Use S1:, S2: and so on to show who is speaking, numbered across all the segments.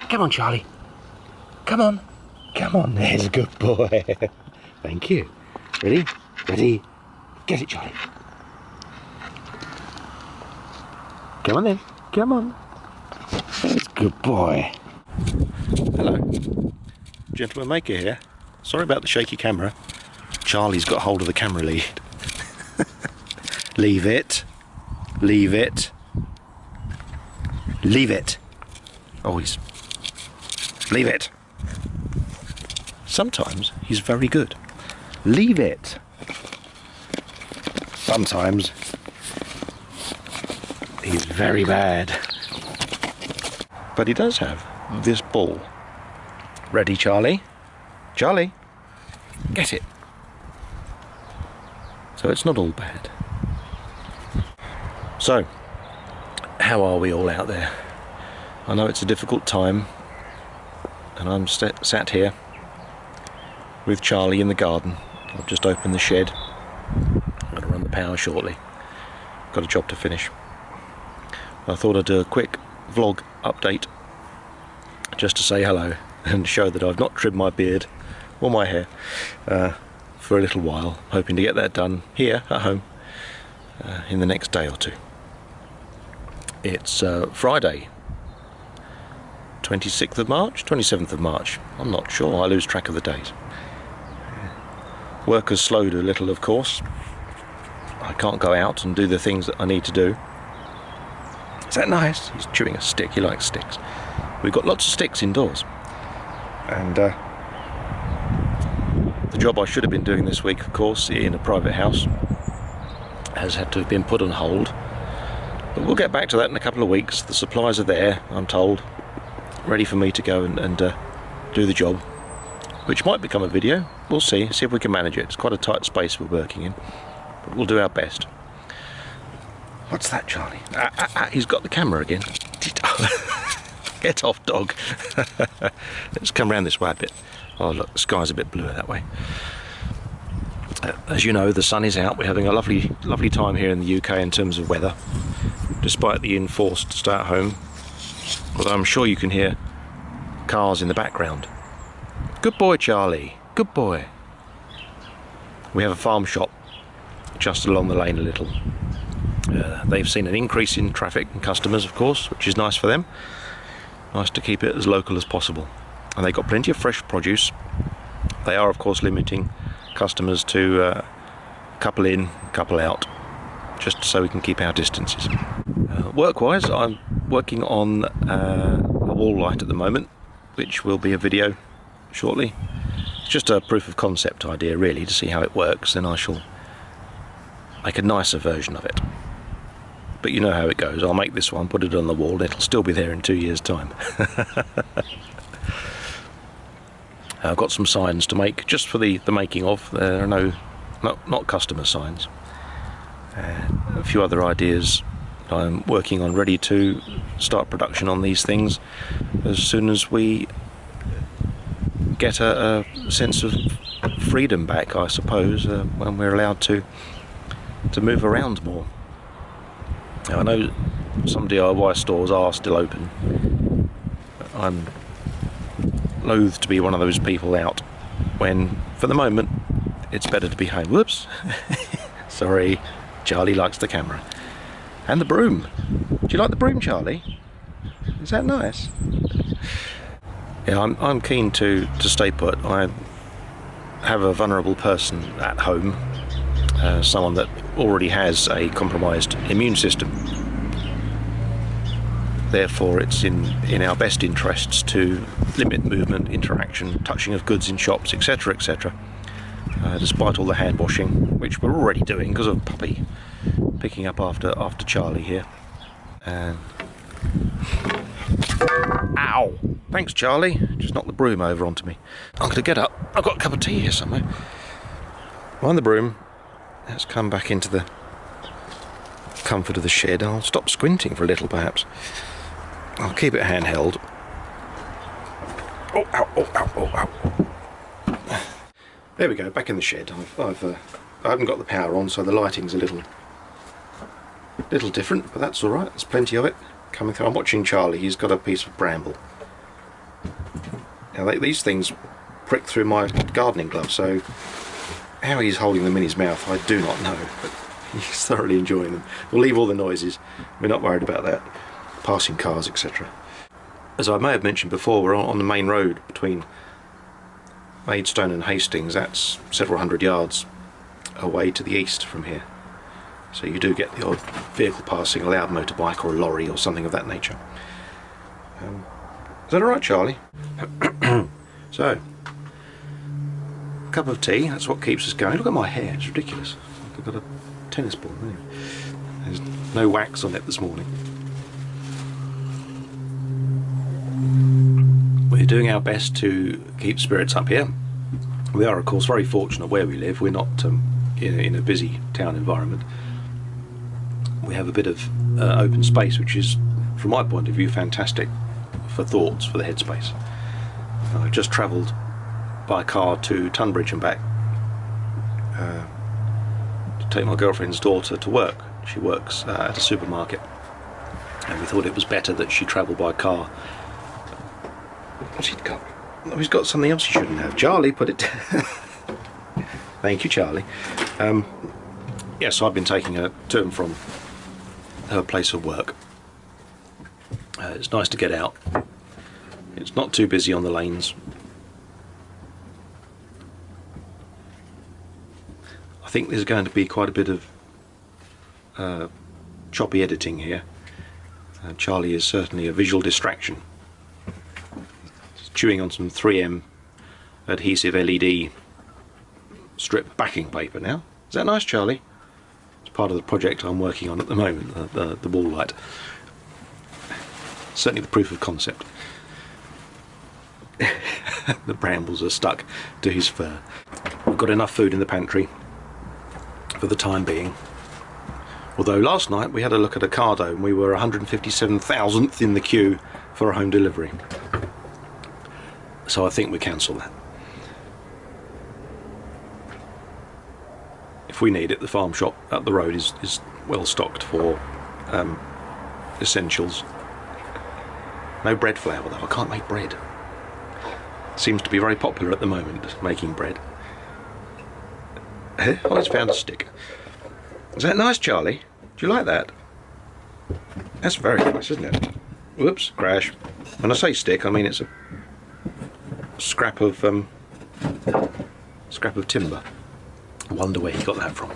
S1: Come on, Charlie. Come on. Come on, there's a good boy. Thank you. Ready? Ready? Get it, Charlie. Come on then. Come on. That's a good boy. Hello. Gentleman Maker here. Sorry about the shaky camera. Charlie's got hold of the camera lead. Leave it. Leave it. Leave it. Always. Leave it. Sometimes he's very good. Leave it. Sometimes he's very bad. But he does have this ball. Ready, Charlie? Charlie, get it. So it's not all bad. So, how are we all out there? I know it's a difficult time, and I'm sat here with Charlie in the garden. I've just opened the shed. I'm going to run the power shortly. Got a job to finish. I thought I'd do a quick vlog update just to say hello and show that I've not trimmed my beard or my hair for a little while, hoping to get that done here at home in the next day or two. It's Friday, 26th of March, 27th of March, I'm not sure, I lose track of the days. Work has slowed a little, of course. I can't go out and do the things that I need to do. Is that nice? He's chewing a stick, he likes sticks. We've got lots of sticks indoors. And the job I should have been doing this week, of course, in a private house, has had to have been put on hold. But we'll get back to that in a couple of weeks. The supplies are there, I'm told, ready for me to go and do the job, which might become a video. We'll see if we can manage it. It's quite a tight space we're working in, but we'll do our best. What's that, Charlie? He's got the camera again. Get off, dog. Let's come round this way a bit. Oh look, the sky's a bit bluer that way. As you know, the sun is out. We're having a lovely time here in the UK in terms of weather, despite the enforced stay at home. Although I'm sure you can hear cars in the background. Good boy, Charlie. Good boy. We have a farm shop just along the lane a little. They've seen an increase in traffic and customers, of course, which is nice for them. Nice to keep it as local as possible. And they've got plenty of fresh produce. They are, of course, limiting customers to couple in, couple out, just so we can keep our distances. Work-wise, I'm working on a wall light at the moment, which will be a video shortly. It's just a proof of concept idea, really, to see how it works, and I shall make a nicer version of it. But you know how it goes. I'll make this one, put it on the wall, it'll still be there in 2 years' time. I've got some signs to make, just for the making of. There are not customer signs. A few other ideas I'm working on, ready to start production on these things as soon as we get a sense of freedom back, I suppose, when we're allowed to move around more. Now, I know some DIY stores are still open. I'm loath to be one of those people out when, for the moment, it's better to be home. Whoops. Sorry, Charlie likes the camera. And the broom. Do you like the broom, Charlie? Is that nice? Yeah, I'm keen to stay put. I have a vulnerable person at home, someone that already has a compromised immune system. Therefore, it's in our best interests to limit movement, interaction, touching of goods in shops, etc., etc. Despite all the hand washing, which we're already doing because of Puppy picking up after Charlie here. Ow! Thanks, Charlie. Just knocked the broom over onto me. I'm going to get up. I've got a cup of tea here somewhere. Mind the broom. Let's come back into the comfort of the shed. I'll stop squinting for a little, perhaps. I'll keep it handheld. Oh, ow, oh, ow, oh, ow. There we go, back in the shed. I haven't got the power on, so the lighting's a little different, but that's all right. There's plenty of it coming through. I'm watching Charlie. He's got a piece of bramble, Now these things prick through my gardening glove, so how he's holding them in his mouth I do not know, but he's thoroughly enjoying them. We'll leave all the noises, we're not worried about that. Passing cars, etc. As I may have mentioned before, we're on the main road between Maidstone and Hastings. That's several hundred yards away to the east from here. So you do get the odd vehicle passing, a loud motorbike or a lorry or something of that nature. Is that alright, Charlie? So, a cup of tea, that's what keeps us going. Look at my hair, it's ridiculous. I've got a tennis ball. There's no wax on it this morning. We're doing our best to keep spirits up here. We are, of course, very fortunate where we live. We're not in a busy town environment. We have a bit of open space, which is, from my point of view, fantastic for thoughts, for the headspace. I've just travelled by car to Tunbridge and back to take my girlfriend's daughter to work. She works at a supermarket, and we thought it was better that she travelled by car. What's he got? Oh, he's got something else he shouldn't have. Charlie, put it Thank you, Charlie. Yes, I've been taking her to and from her place of work. It's nice to get out. It's not too busy on the lanes. I think there's going to be quite a bit of choppy editing here. Charlie is certainly a visual distraction. He's chewing on some 3M adhesive LED strip backing paper now. Is that nice, Charlie? It's part of the project I'm working on at the moment, the wall light. Certainly the proof of concept. The brambles are stuck to his fur. We've got enough food in the pantry for the time being. Although last night we had a look at Ocado and we were 157,000th in the queue for a home delivery. So I think we cancel that. If we need it, the farm shop up the road is well stocked for essentials. No bread flour though, I can't make bread. Seems to be very popular at the moment, making bread. I just found a stick. Is that nice, Charlie? Do you like that? That's very nice, isn't it? Whoops, crash. When I say stick, I mean it's a scrap of timber. I wonder where he got that from.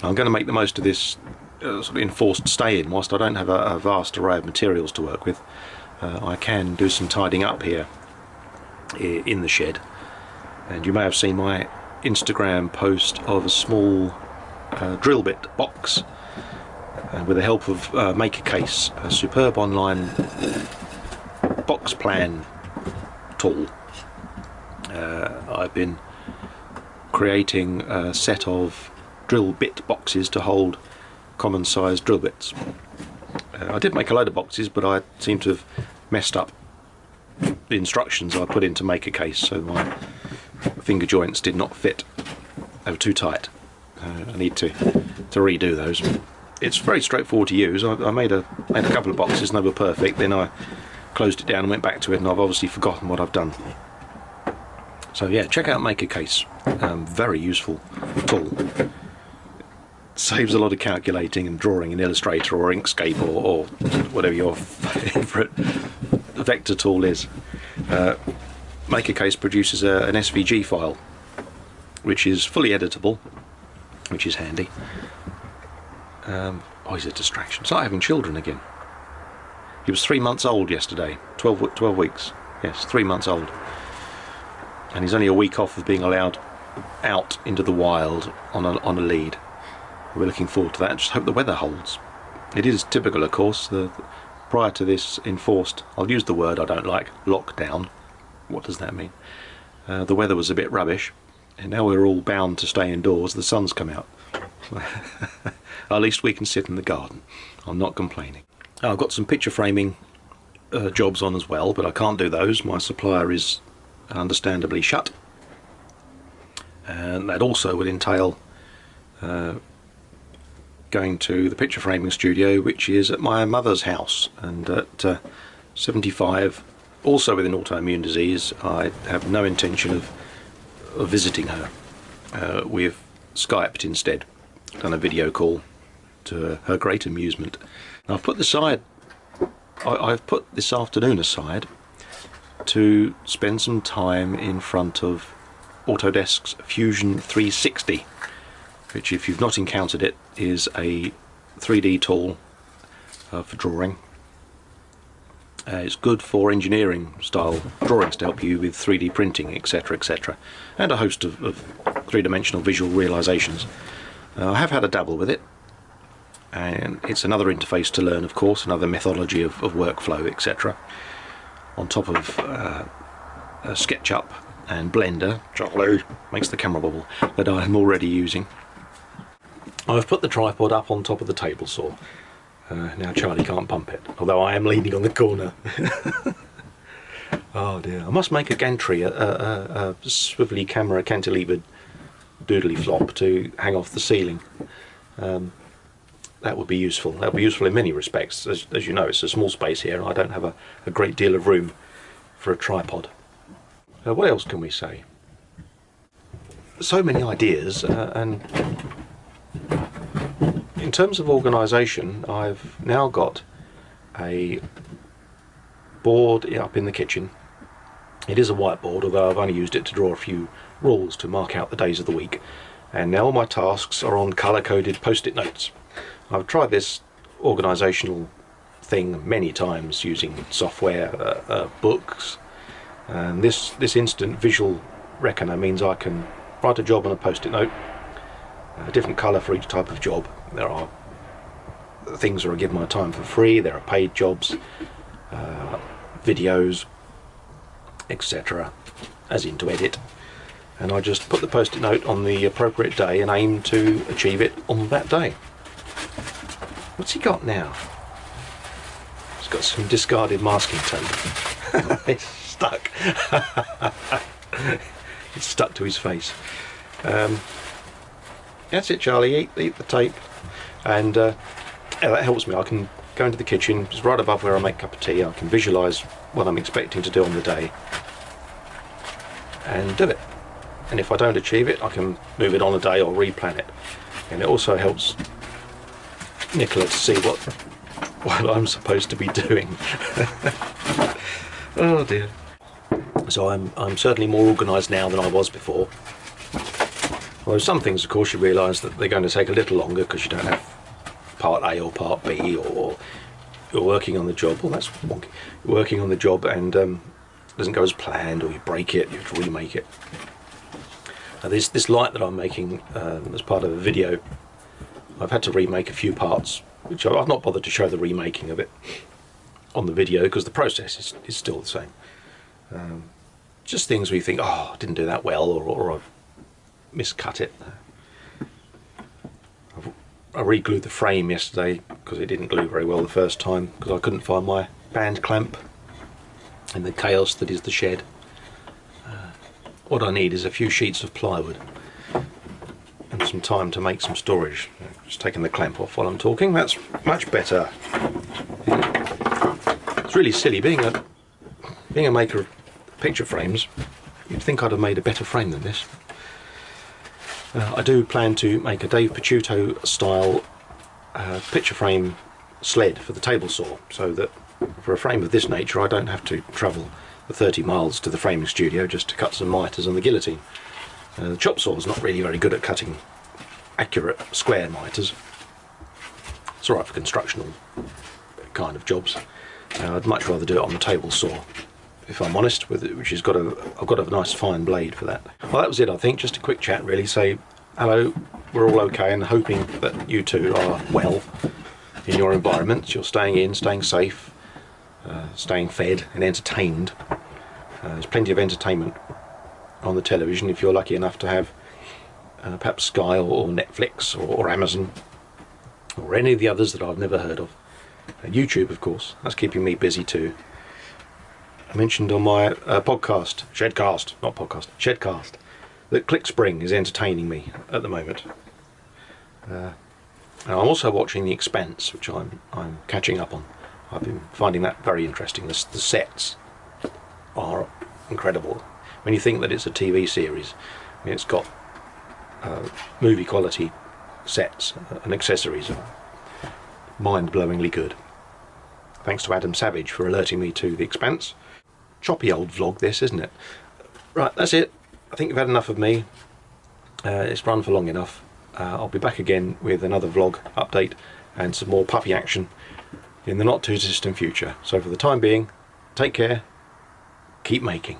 S1: I'm going to make the most of this sort of enforced stay-in. Whilst I don't have a vast array of materials to work with, I can do some tidying up here in the shed. And you may have seen my Instagram post of a small drill bit box with the help of Make a Case, a superb online box plan tool. I've been creating a set of drill bit boxes to hold common sized drill bits. I did make a load of boxes, but I seem to have messed up the instructions I put in to Make a Case, so my finger joints did not fit. They were too tight. I need to redo those. It's very straightforward to use. I made a couple of boxes and they were perfect. Then I closed it down and went back to it, and I've obviously forgotten what I've done. So yeah, check out Make a Case. Very useful tool. Saves a lot of calculating and drawing in Illustrator or Inkscape or whatever your favourite vector tool is. Make a Case produces an SVG file, which is fully editable, which is handy. Oh, he's a distraction. It's like having children again. He was 3 months old yesterday. 12 weeks. Yes, 3 months old. And he's only a week off of being allowed out into the wild on a lead. We're looking forward to that. Just hope the weather holds. It is typical, of course. Prior to this enforced, I'll use the word I don't like, lockdown. What does that mean? The weather was a bit rubbish, and now we're all bound to stay indoors. The sun's come out. At least we can sit in the garden. I'm not complaining. I've got some picture framing jobs on as well, but I can't do those. My supplier is understandably shut, and that also would entail going to the picture framing studio, which is at my mother's house, and at 75 Also with an autoimmune disease, I have no intention of visiting her. We've Skyped instead, done a video call to her great amusement. I've put I've put this afternoon aside to spend some time in front of Autodesk's Fusion 360, which, if you've not encountered it, is a 3D tool for drawing. It's good for engineering style drawings to help you with 3D printing, etc, etc, and a host of three-dimensional visual realizations. I have had a dabble with it, and it's another interface to learn, of course, another methodology of workflow, etc, on top of SketchUp and Blender, Charlie makes the camera bubble, that I'm already using. I've put the tripod up on top of the table saw. Now Charlie can't pump it, although I am leaning on the corner. Oh dear, I must make a gantry, a swivelly camera cantilevered doodly flop to hang off the ceiling. That would be useful. That would be useful in many respects. As you know, it's a small space here and I don't have a great deal of room for a tripod. What else can we say? So many ideas, and in terms of organisation, I've now got a board up in the kitchen. It is a whiteboard, although I've only used it to draw a few rules to mark out the days of the week. And now all my tasks are on colour-coded post-it notes. I've tried this organisational thing many times using software, books, and this instant visual reckoner means I can write a job on a post-it note, a different colour for each type of job. There are things where I give my time for free, there are paid jobs, videos, etc, as in to edit, and I just put the post-it note on the appropriate day and aim to achieve it on that day. What's he got now? He's got some discarded masking tape. It's stuck. It's stuck to his face. That's it, Charlie, eat the tape. And yeah, that helps me. I can go into the kitchen, just right above where I make a cup of tea. I can visualise what I'm expecting to do on the day and do it. And if I don't achieve it, I can move it on a day or replan it. And it also helps Nicola to see what I'm supposed to be doing. Oh dear. So I'm certainly more organised now than I was before. Although some things, of course, you realise that they're going to take a little longer because you don't have part A or part B, or you're working on the job. Well, that's wonky. You're working on the job and doesn't go as planned, or you break it, you have to remake it. This light that I'm making as part of a video, I've had to remake a few parts, which I've not bothered to show the remaking of it on the video because the process is still the same. Just things where you think, oh, I didn't do that well, or I've miscut it. I re-glued the frame yesterday because it didn't glue very well the first time because I couldn't find my band clamp in the chaos that is the shed. What I need is a few sheets of plywood and some time to make some storage. Just taking the clamp off while I'm talking, that's much better. It's really silly, being a maker of picture frames, you'd think I'd have made a better frame than this. I do plan to make a Dave Picciuto style picture frame sled for the table saw, so that for a frame of this nature I don't have to travel the 30 miles to the framing studio just to cut some miters on the guillotine. The chop saw is not really very good at cutting accurate square miters. It's alright for constructional kind of jobs. I'd much rather do it on the table saw, if I'm honest, with it, which has got I've got a nice fine blade for that. Well, that was it, I think. Just a quick chat, really. Say hello, we're all okay, and hoping that you two are well in your environments. You're staying in, staying safe, staying fed and entertained. There's plenty of entertainment on the television if you're lucky enough to have perhaps Sky or Netflix or Amazon or any of the others that I've never heard of. YouTube, of course, that's keeping me busy too. I mentioned on my podcast, Shedcast, that ClickSpring is entertaining me at the moment. And I'm also watching The Expanse, which I'm catching up on. I've been finding that very interesting. The sets are incredible. When you think that it's a TV series, I mean, it's got movie quality sets and accessories are mind-blowingly good. Thanks to Adam Savage for alerting me to The Expanse. Choppy old vlog this, isn't it? Right, that's it. I think you've had enough of me. It's run for long enough. I'll be back again with another vlog update and some more puppy action in the not too distant future. So for the time being, take care, keep making.